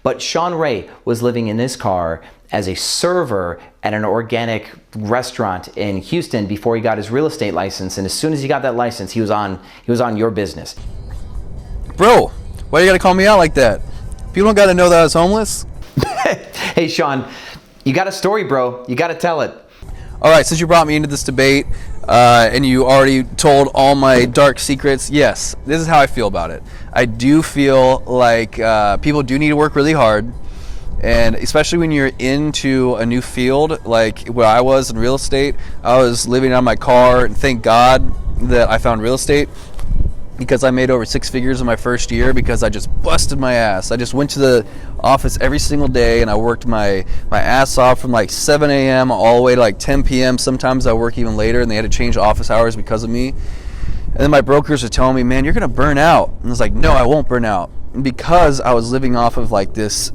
But Sean Ray was living in this car as a server at an organic restaurant in Houston before he got his real estate license. And as soon as he got that license, he was on your business. Bro, why you gotta call me out like that? People don't gotta know that I was homeless. Hey Sean, you got a story, bro. You gotta tell it. All right, since you brought me into this debate and you already told all my dark secrets, yes, this is how I feel about it. I do feel like people do need to work really hard, and especially when you're into a new field, like where I was in real estate. I was living on my car, and thank God that I found real estate, because I made over 6 figures in my first year because I just busted my ass. I just went to the office every single day and I worked my ass off from like 7 a.m. all the way to like 10 p.m. Sometimes I work even later, and they had to change office hours because of me. And then my brokers were telling me, man, you're gonna burn out. And I was like, no, I won't burn out. Because I was living off of like this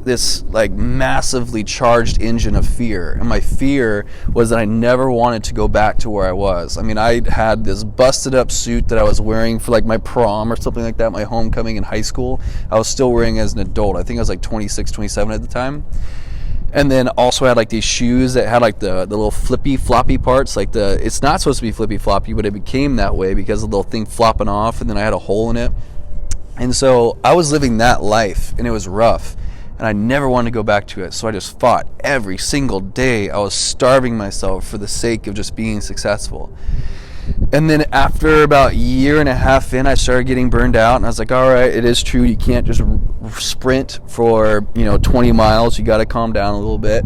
like massively charged engine of fear, and my fear was that I never wanted to go back to where I was. I mean, I had this busted up suit that I was wearing for like my prom or something like that, my homecoming in high school. I was still wearing as an adult. I think I was like 26, 27 at the time. And then also had like these shoes that had like the little flippy floppy parts, like it's not supposed to be flippy floppy, but it became that way because of the little thing flopping off, and then I had a hole in it. And so I was living that life, and it was rough, and I never wanted to go back to it. So I just fought every single day. I was starving myself for the sake of just being successful. And then after about a year and a half in, I started getting burned out, and I was like, all right, it is true. You can't just sprint for 20 miles. You got to calm down a little bit.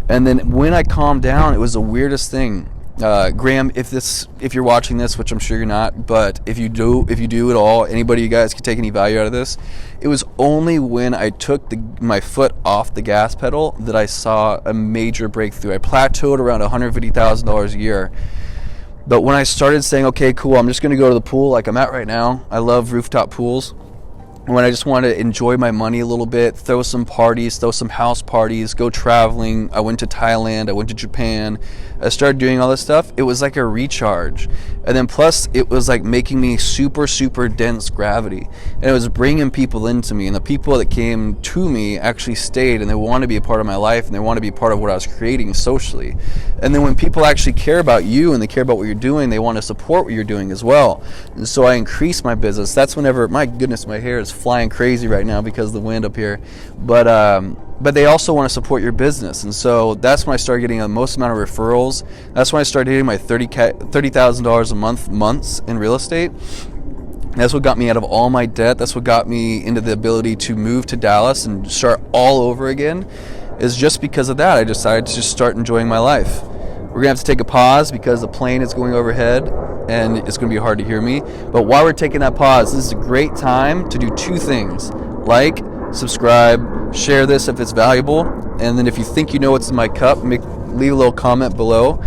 And then when I calmed down, it was the weirdest thing. Graham, if you're watching this, which I'm sure you're not, but if you do at all, anybody, you guys can take any value out of this. It was only when I took my foot off the gas pedal that I saw a major breakthrough. I plateaued around $150,000 a year. But when I started saying, okay, cool, I'm just going to go to the pool like I'm at right now. I love rooftop pools. When I just wanted to enjoy my money a little bit, throw some parties, throw some house parties, go traveling. I went to Thailand, I went to Japan. I started doing all this stuff. It was like a recharge. And then plus, it was like making me super, super dense gravity. And it was bringing people into me. And the people that came to me actually stayed, and they want to be a part of my life, and they want to be a part of what I was creating socially. And then when people actually care about you and they care about what you're doing, they want to support what you're doing as well. And so I increased my business. That's whenever, my goodness, my hair is flying crazy right now because of the wind up here. But they also want to support your business. And so that's when I started getting the most amount of referrals. That's when I started hitting my $30,000 a months in real estate. That's what got me out of all my debt. That's what got me into the ability to move to Dallas and start all over again. Is just because of that, I decided to just start enjoying my life. We're gonna have to take a pause because the plane is going overhead and it's gonna be hard to hear me. But while we're taking that pause, this is a great time to do 2 things. Like, subscribe, share this if it's valuable, and then if you think you know what's in my cup, leave a little comment below,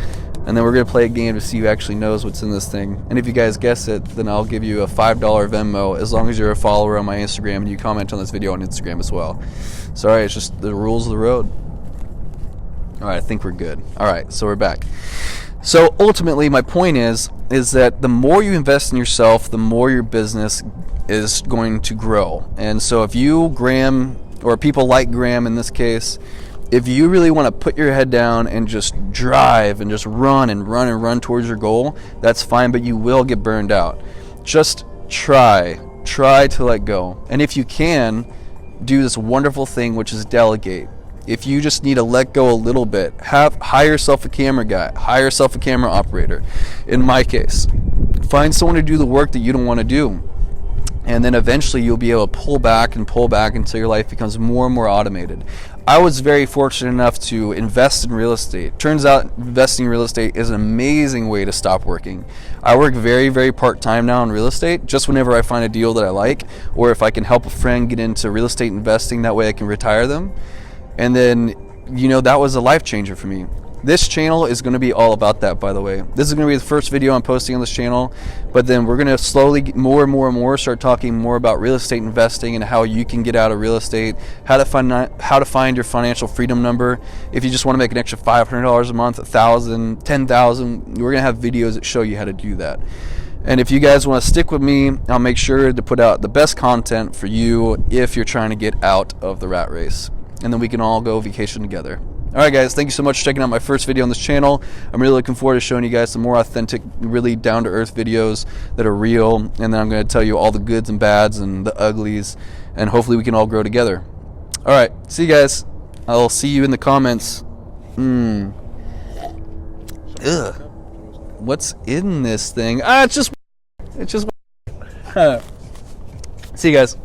and then we're gonna play a game to see who actually knows what's in this thing. And if you guys guess it, then I'll give you a $5 Venmo as long as you're a follower on my Instagram and you comment on this video on Instagram as well. Sorry, it's just the rules of the road. All right, I think we're good. All right, so we're back. So ultimately, my point is that the more you invest in yourself, the more your business is going to grow. And so if you, Graham, or people like Graham in this case, if you really want to put your head down and just drive and just run towards your goal, that's fine, but you will get burned out. Just try to let go. And if you can, do this wonderful thing, which is delegate. If you just need to let go a little bit, hire yourself a camera guy, hire yourself a camera operator. In my case, find someone to do the work that you don't want to do. And then eventually you'll be able to pull back until your life becomes more and more automated. I was very fortunate enough to invest in real estate. Turns out investing in real estate is an amazing way to stop working. I work very, very part-time now in real estate, just whenever I find a deal that I like, or if I can help a friend get into real estate investing, that way I can retire them. And then, that was a life changer for me. This channel is going to be all about that, by the way. This is going to be the first video I'm posting on this channel, but then we're going to slowly get more and more start talking more about real estate investing and how you can get out of real estate, how to find your financial freedom number. If you just want to make an extra $500 a month, $1,000, $10,000, we're going to have videos that show you how to do that. And if you guys want to stick with me, I'll make sure to put out the best content for you if you're trying to get out of the rat race. and then we can all go vacation together. All right, guys, thank you so much for checking out my first video on this channel. I'm really looking forward to showing you guys some more authentic, really down-to-earth videos that are real, and then I'm going to tell you all the goods and bads and the uglies, and hopefully we can all grow together. All right, see you guys. I'll see you in the comments. Ugh. What's in this thing? It's just see you guys.